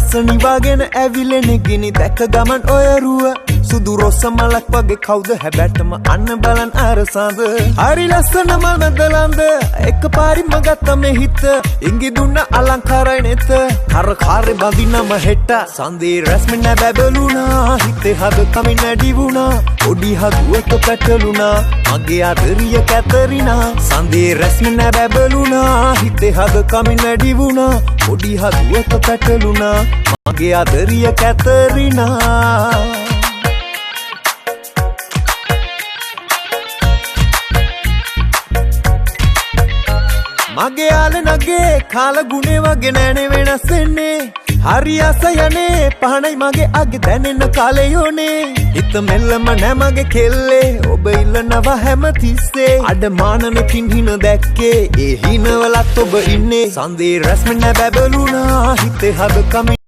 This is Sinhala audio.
ලස්සනි වගෙන ඇවිලෙන ගිනි දැක ගමන් ඔය රුව සුදු රොස්ස මලක් වගේ කවුද හැබැටම අන්න බලන් අරසඳ හරි ලස්සන මල් මැදලන්ද එකපාරින්ම ගත්ත මේ හිත ඉංගි දුන්න අලංකාරයි නෙත කර කාරේ බඳිනම හෙට සඳේ රැස්මෙන් බැබළුණා හිතේ හද කමින් නැඩි වුණා ඔඩි හදුවක පැටලුණා මගේ ආදරිය කැතරිනා සඳේ රැස්මෙන් බැබළුණා හිතේ හද කමින් නැඩි වුණා ඔඩි හදුවක පැටලුණා මගේ ආදරිය කැතරිනා මගේ ආලනගේ කාල ගුණේ වගේ නෑනේ වෙනස් වෙන්නේ හරි ආස යන්නේ පහනයි මගේ අගේ දැනෙන කාලේ යෝනේ හිත මෙල්ලම නෑ මගේ කෙල්ලේ ඔබ ඉල්ලනවා හැම තිස්සේ අඩමානනකින් හින දැක්කේ ඒ හිනවලත් ඔබ ඉන්නේ සඳේ රැස්මෙන් බැබළුණා හිතේ හද කමින්